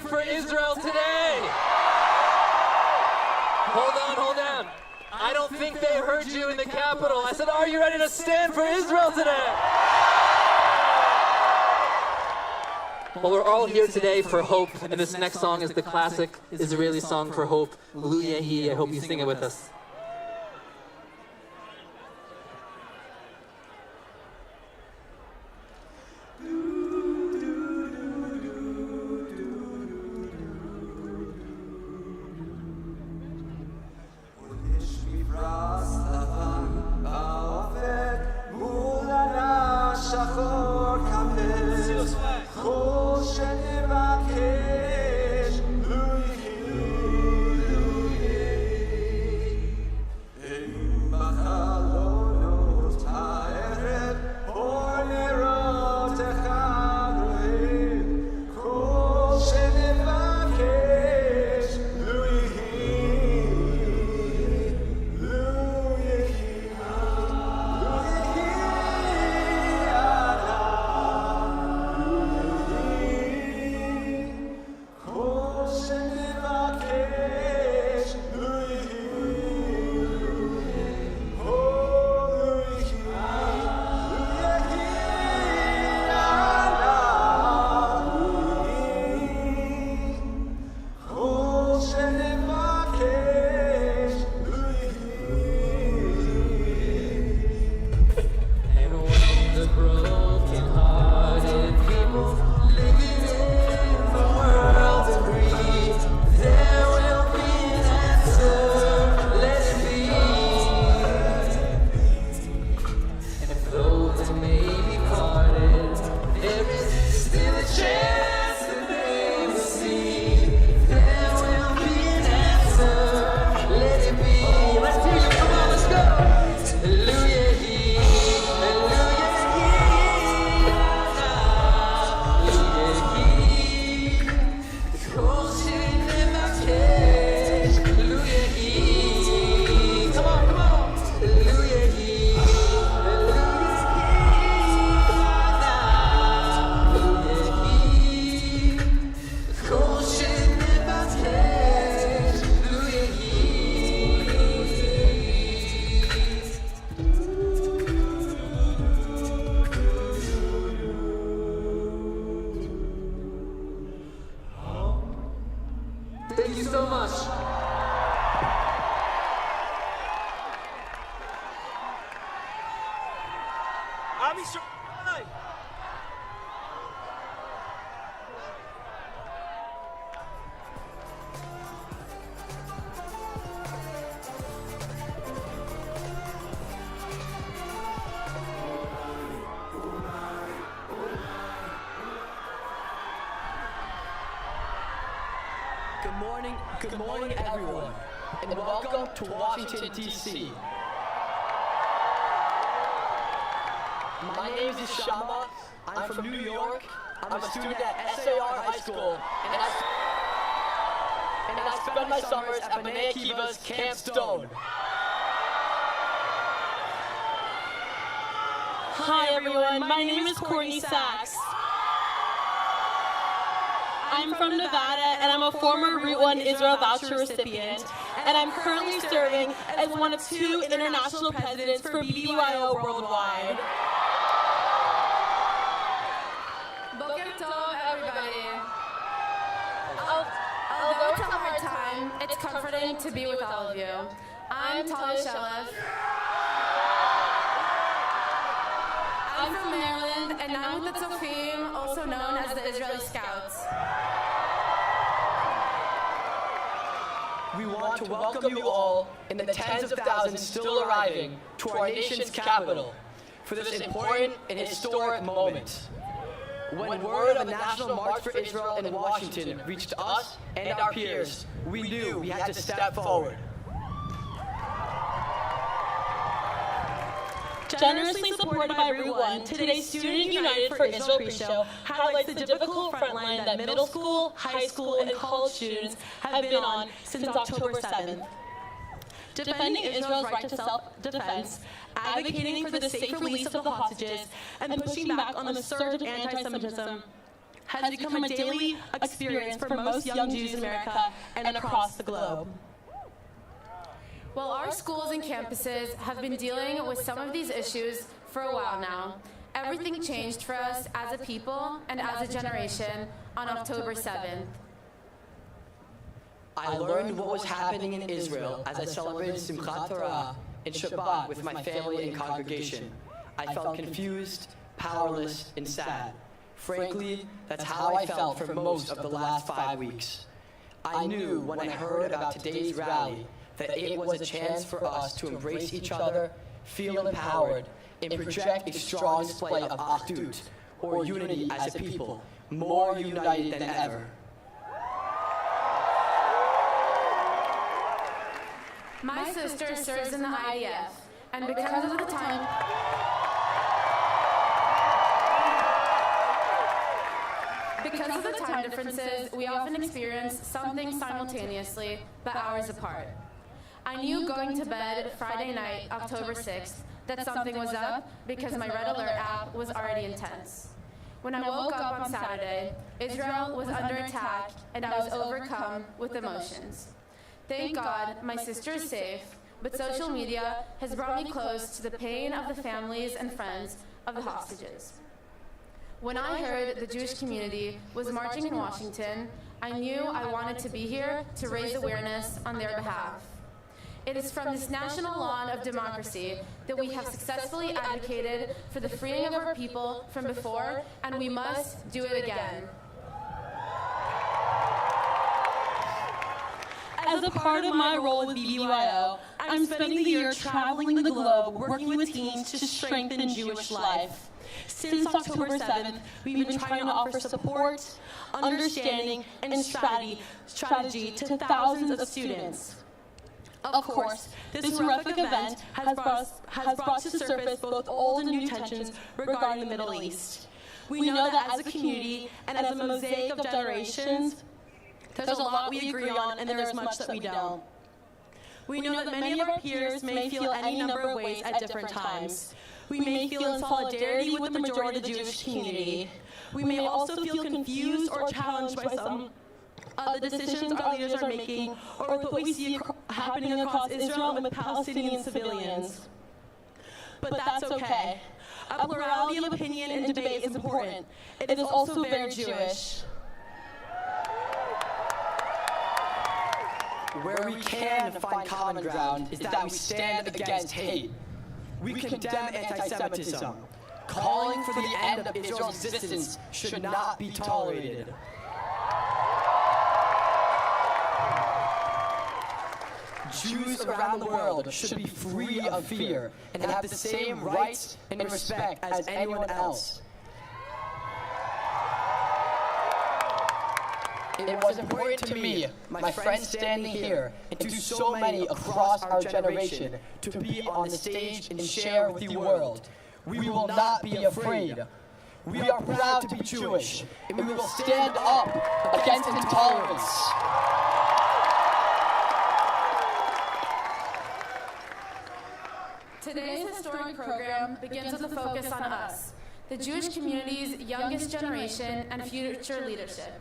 stand for Israel today? Hold on. I don't think they heard you in the Capitol. I said, are you ready to stand for Israel today? Well, we're all here today for hope, and this next song is the classic Israeli song for hope, Lu Yehi. I hope you sing it with us. Thank you so much. Good morning, everyone, and welcome to Washington, D.C. My name is Ishama. I'm from New York. I'm a student at SAR High School, and I spend my summers at B'nai Akiva's Camp Stone. Hi, everyone. My name is Courtney Sachs. I'm from Nevada, and I'm a former Route 1 Israel voucher recipient, and I'm currently serving as one of 2 international presidents for BBYO Worldwide. Boker Tov, everybody. Although it's a hard time, it's comforting to be with all of you. I'm Talia Shelef. I'm from Maryland, and I'm with the Tzofim, also known as the Israeli Scouts. We want to welcome you all and the tens of thousands still arriving to our nation's capital for this important and historic moment. When word of the National March for Israel in Washington reached us and our peers, we knew we had to step forward. Generously supported by Route 1, today's Student United for Israel pre-show highlights the difficult frontline that middle school, high school, and college students have been on since October 7th. Defending Israel's right to self-defense, advocating for the safe release of the hostages, and pushing back on the surge of anti-Semitism has become a daily experience for most young Jews in America and across the globe. While our schools and campuses have been dealing with some of these issues for a while now, everything changed for us as a people and as a generation on October 7th. I learned what was happening in Israel as I celebrated Simchat Torah and Shabbat with my family and congregation. I felt confused, powerless, and sad. Frankly, that's how I felt for most of the last 5 weeks. I knew when I heard about today's rally that it was a chance for us to embrace each other, feel empowered, and project a strong display of Achdut, or unity as a people, more united than ever. My sister serves in the IDF, and because of the time differences, we often experience something simultaneously, but hours apart. I knew going to bed Friday night, October 6th, that something was up because my Red Alert app was already intense. When I woke up on Saturday, Israel was under attack, and I was overcome with emotions. Thank God my sister is safe, but social media has brought me close to the pain of the families and friends of the hostages. When I heard the Jewish community was marching in Washington, I knew I wanted to be here to raise awareness on their behalf. It is from this national lawn of democracy that we have successfully advocated for the freeing of our people from before, and we must do it again. As a part of my role with BBYO, I'm spending the year traveling the globe working with teens to strengthen Jewish life. Since October 7th, we've been trying to offer support, understanding, and strategy to thousands of students. Of course, this horrific event has brought to the surface both old and new tensions regarding the Middle East. We know that as a community and as a mosaic of generations, there's a lot we agree on and there is much that we don't. We know that many of our peers may feel any number of ways at different times. We may feel in solidarity with the majority of the Jewish community. We may also feel confused or challenged by some of the decisions our leaders are making, or with what we see happening across Israel and with Palestinian civilians. But that's okay. A plurality of opinion and debate is important. It is also very Jewish. Where we can find common ground is that we stand against hate. We condemn anti-Semitism. Calling for the end of Israel's existence should not be tolerated. Jews around the world should be free of fear and have the same rights and respect as anyone else. It was important to me, my friends standing here, and to so many across our generation, to be on the stage and share with the world. We will not be afraid. We are proud to be Jewish, and we will stand up against intolerance. Today's historic program begins with a focus on us, the Jewish community's youngest generation and future leadership.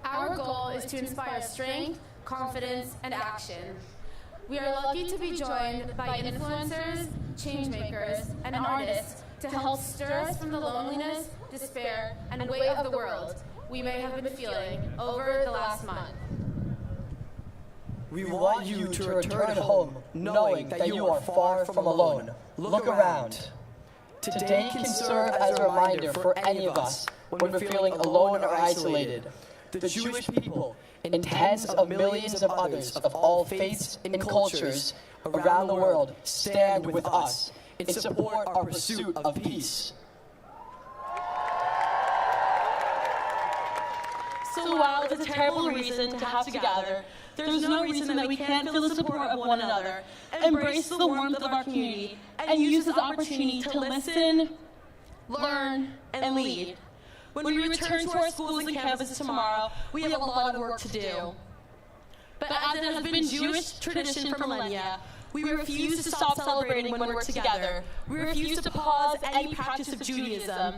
Our goal is to inspire strength, confidence, and action. We are lucky to be joined by influencers, changemakers, and artists to help stir us from the loneliness, despair, and weight of the world we may have been feeling over the last month. We want you to return home knowing that you are far from alone. Look around. Today can serve as a reminder for any of us when we're feeling alone or isolated. The Jewish people and tens of millions of others of all faiths and cultures around the world stand with us and support our pursuit of peace. So while it's a terrible reason to have to gather, there's no reason that we can't feel the support of one another, embrace the warmth of our community, and use this opportunity to listen, learn, and lead. When we return to our schools and campuses tomorrow, we have a lot of work to do. But as it has been Jewish tradition for millennia, we refuse to stop celebrating when we're together. We refuse to pause any practice of Judaism.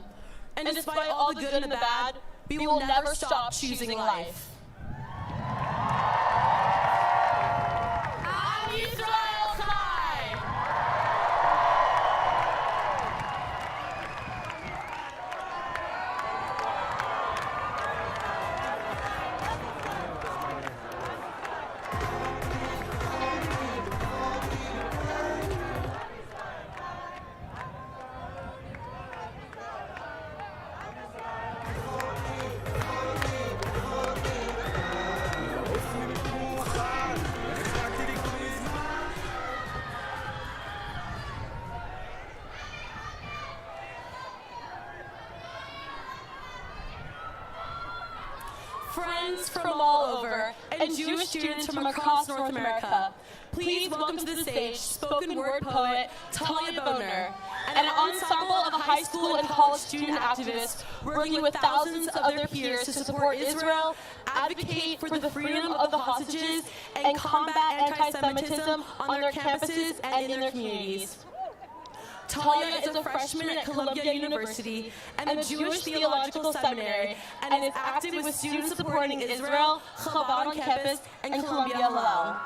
And despite all the good and the bad, we will never stop choosing life. Am Yisrael Chai! Friends from all over, and Jewish students from across North America, please welcome to the stage spoken word poet Talia Boner, and an ensemble of high school and college student activists working with thousands of their peers to support Israel, advocate for the freedom of the hostages, and combat anti-Semitism on their campuses and in their communities. Talia is a freshman at Columbia University and the Jewish Theological Seminary and is active with students supporting Israel, Chabad on campus, and Columbia Hillel.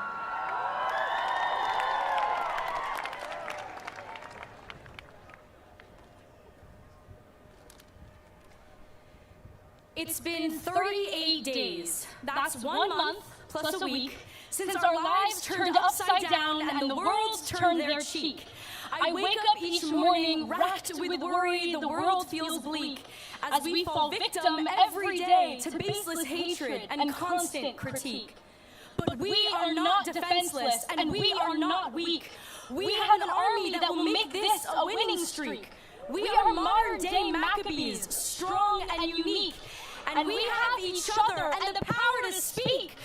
It's been 38 days. That's 1 month plus a week since our lives turned upside down and the world turned their cheek. I wake up each morning racked with worry, the world feels bleak, as we fall victim every day to baseless hatred and constant critique. But we are not defenseless and we are not weak. We have an army that will make this a winning streak. We are modern-day Maccabees, strong and unique, and we have each other and the power to speak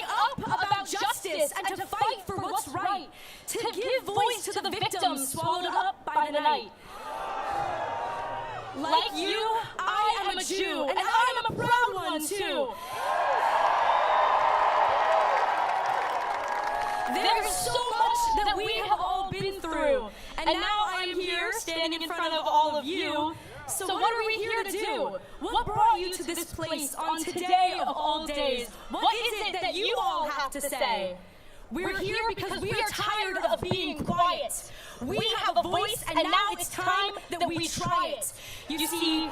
up about justice and to fight for what's right, to give voice to the victims swallowed up by the night. Like you, I am a Jew, and I am a proud one too. There's so much that we have all been through, and now I am here standing in front of all of you. So what are we here to do? What brought you to this place on today of all days? What is it that you all have to say? We're here because we are tired of being quiet. We have a voice, and now it's time that we try it. You see,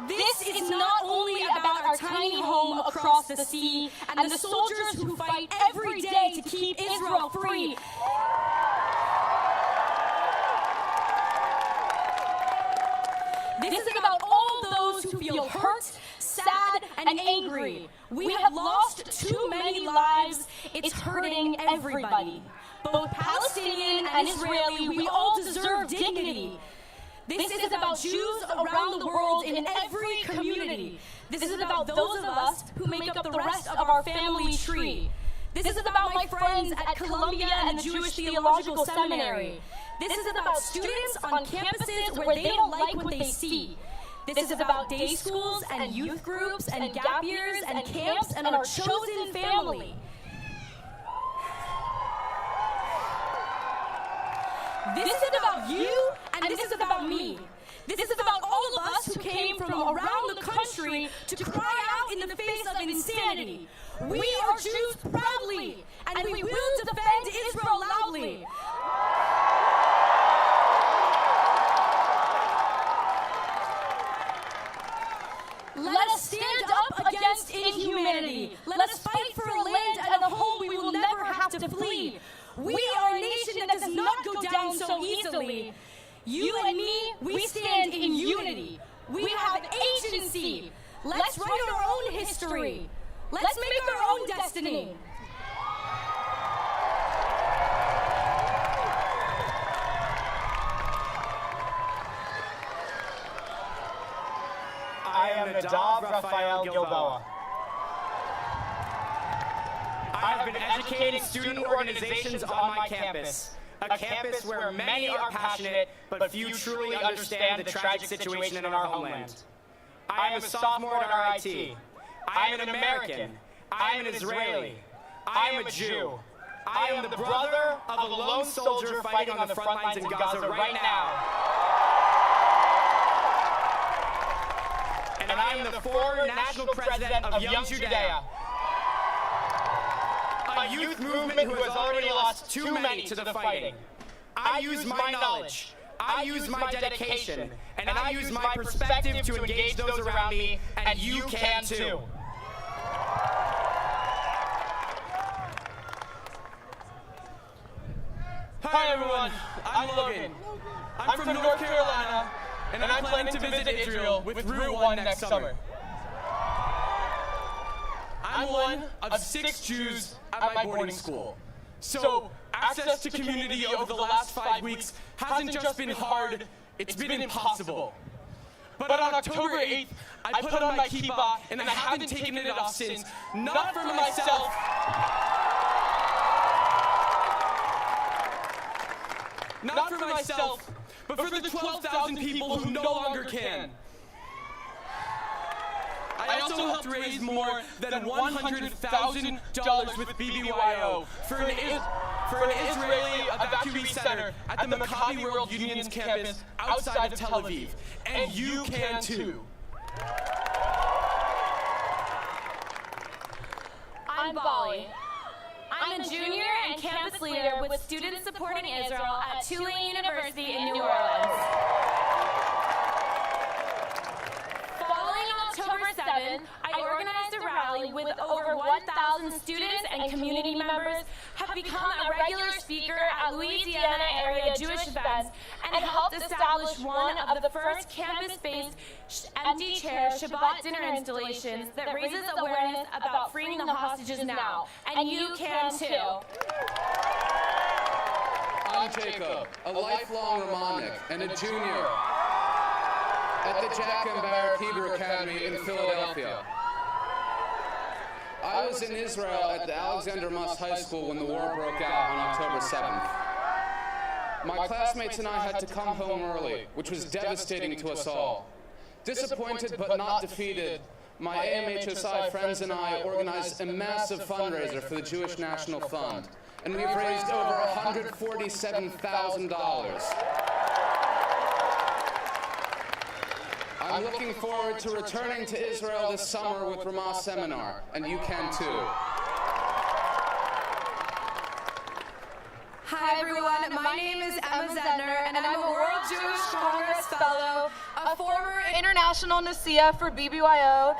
this is not only about our tiny home across the sea and the soldiers who fight every day to keep Israel free. This is about all those who feel hurt, sad, and angry. We have lost too many lives. It's hurting everybody. Both Palestinian and Israeli, we all deserve dignity. This is about Jews around the world in every community. This is about those of us who make up the rest of our family tree. This is about my friends at Columbia and the Jewish Theological Seminary. This is about students on campuses where they don't like what they see. This is about day schools and youth groups and gap years and camps and our chosen family. This is about you, and this is about me. This is about all of us who came from around the country to cry out in the face of insanity. We are Jews proudly, and we will defend Israel loudly. Let us stand up against inhumanity. Let us fight for a land and a home we will never have to flee. We are a nation that does not go down so easily. You and me, we stand in unity. We have agency. Let's write our own history. Let's make our own destiny. I am Nadav Raphael Gilboa. I have been educating student organizations on my campus, a campus where many are passionate, but few truly understand the tragic situation in our homeland. I am a sophomore at RIT. I am an American. I am an Israeli. I am a Jew. I am the brother of a lone soldier fighting on the front lines in Gaza right now. And I am the former national president of Young Judea, a youth movement who has already lost too many to the fighting. I use my knowledge, I use my dedication, and I use my perspective to engage those around me, and you can too. Hi everyone, I'm Logan. I'm from North Carolina, and I'm planning to visit Israel with Route 1 next summer. I'm one of 6 Jews at my boarding school. So, access to community over the last 5 weeks hasn't just been hard, it's been impossible. But on October 8th, I put on my kippah, and I haven't taken it off since, not for myself, but for the 12,000 people who no longer can. I also helped raise more than $100,000 with BBYO for an Israeli evacuee center at the Maccabi World Union's campus outside of Tel Aviv. And you can too. I'm Bali. I'm a junior and campus leader with Students Supporting Israel at Tulane University in New Orleans. Following October 7th, I organized a rally with over 1,000 students and community members, have become a regular speaker at Louisiana area Jewish events, and helped establish one of the first campus-based empty chair Shabbat dinner installations that raises awareness about freeing the hostages now. And you can too. I'm Jacob, a lifelong Romanic and a junior at the Jack and Barrett Hebrew Academy in Philadelphia. I was in Israel at the Alexander Muss High School when the war broke out on October 7th. My classmates and I had to come home early, which was devastating to us all. Disappointed but not defeated, my AMHSI friends and I organized a massive fundraiser for the Jewish National Fund, and we've raised over $147,000. I'm looking forward to returning to Israel this summer with Ramah Seminar, and you can too. Hi everyone, my name is Emma Zedner, and I'm a World Jewish Congress Fellow, a former International Nasiya for BBYO,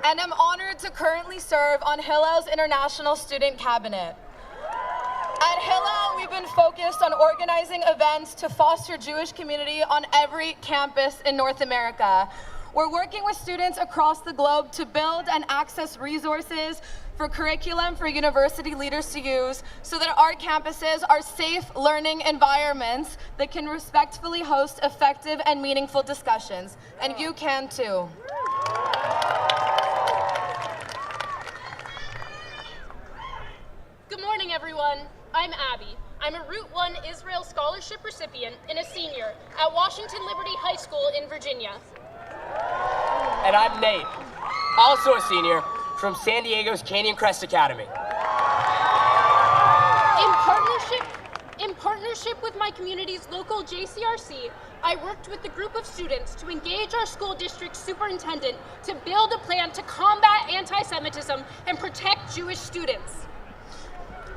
and I'm honored to currently serve on Hillel's International Student Cabinet. At Hillel, we've been focused on organizing events to foster Jewish community on every campus in North America. We're working with students across the globe to build and access resources for curriculum for university leaders to use so that our campuses are safe learning environments that can respectfully host effective and meaningful discussions. And you can too. Good morning, everyone. I'm Abby. I'm a Route 1 Israel Scholarship recipient and a senior at Washington Liberty High School in Virginia. And I'm Nate, also a senior from San Diego's Canyon Crest Academy. In partnership with my community's local JCRC, I worked with a group of students to engage our school district superintendent to build a plan to combat anti-Semitism and protect Jewish students.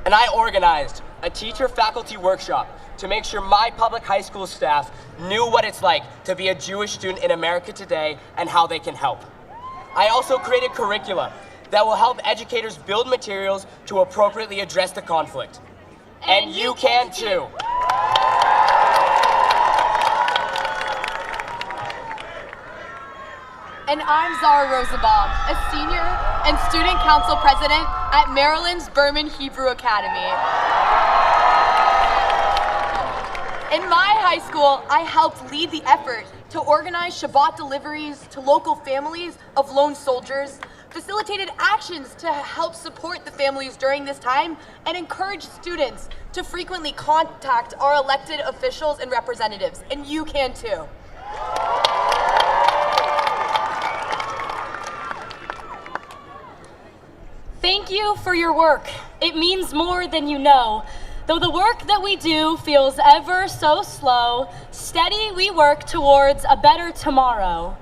And I organized a teacher-faculty workshop to make sure my public high school staff knew what it's like to be a Jewish student in America today and how they can help. I also created curricula that will help educators build materials to appropriately address the conflict. And you can too. And I'm Zara Rosenbaum, a senior and student council president at Maryland's Berman Hebrew Academy. In my high school, I helped lead the effort to organize Shabbat deliveries to local families of lone soldiers, facilitated actions to help support the families during this time, and encouraged students to frequently contact our elected officials and representatives. And you can too. Thank you for your work. it means more than you know. Though the work that we do feels ever so slow, steady we work towards a better tomorrow.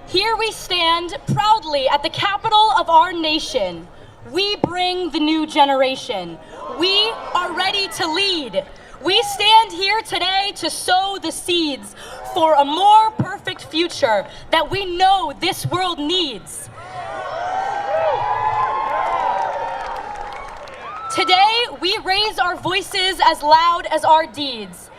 Here we stand proudly at the capital of our nation. We bring the new generation. We are ready to lead. We stand here today to sow the seeds for a more perfect future that we know this world needs. Today, we raise our voices as loud as our deeds.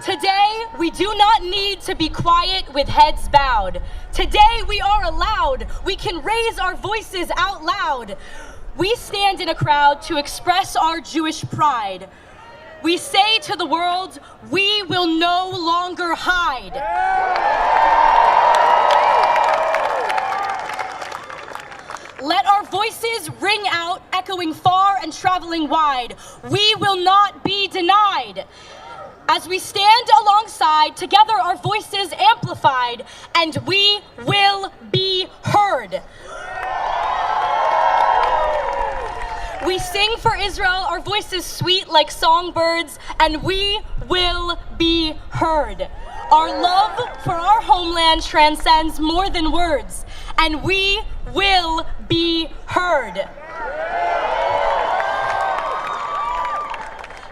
Today, we do not need to be quiet with heads bowed. Today, we are allowed. We can raise our voices out loud. We stand in a crowd to express our Jewish pride. We say to the world, we will no longer hide. Let our voices ring out, echoing far and traveling wide. We will not be denied. As we stand alongside, together our voices amplified, and we will be heard. We sing for Israel, our voices sweet like songbirds, and we will be heard. Our love for our homeland transcends more than words, and we will be heard.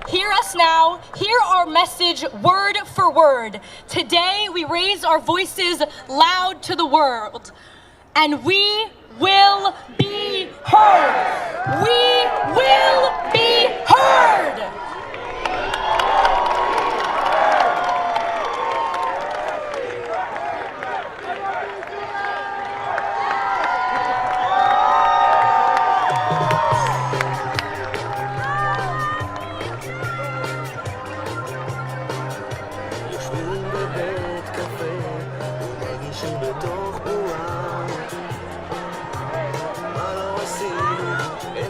Hear us now, hear our message word for word. Today we raise our voices loud to the world, and we will be heard. We will be heard.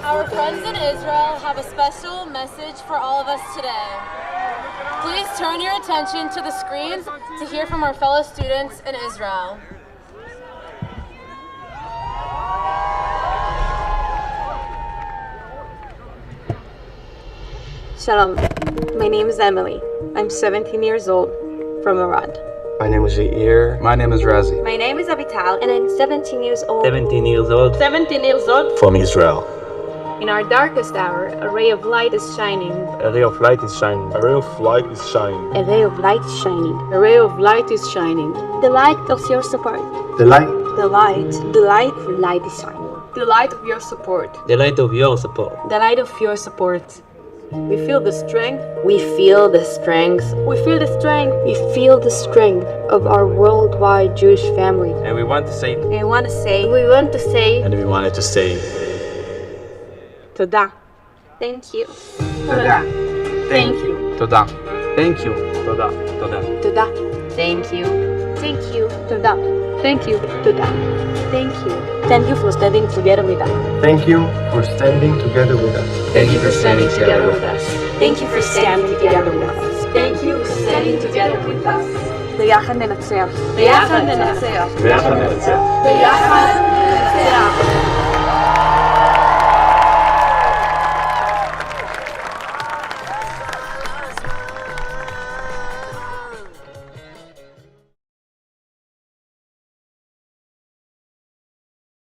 Our friends in Israel have a special message for all of us today. Please turn your attention to the screens to hear from our fellow students in Israel. Shalom, my name is Emily. I'm 17 years old, from Iran. My name is Yair. My name is Razi. My name is Avital, and I'm 17 years old. 17 years old. 17 years old. From Israel. In our darkest hour, a ray of light is shining. A ray of light is shining. A ray of light is shining. A ray of light is shining. A ray of light is shining. The light of your support. The light. The light. The light. The light is shining. The light of your support. The light of your support. The light of your support. We feel the strength. We feel the strength. We feel the strength. We feel the strength of our worldwide Jewish family. And we want to say. And we want to say. And we wanted to say. Toda. Thank you. Toda. Thank you. Toda. Thank you. Toda. Toda. Toda. Thank you. Thank you. Toda. Thank you. Toda. Thank you. Thank you for standing together with us. Thank you for standing together with us. Thank you for standing together with us. Thank you for standing together with us. Thank you for standing together with us. ביחד ננצח. ביחד ננצח. ביחד ננצח. ביחד ננצח.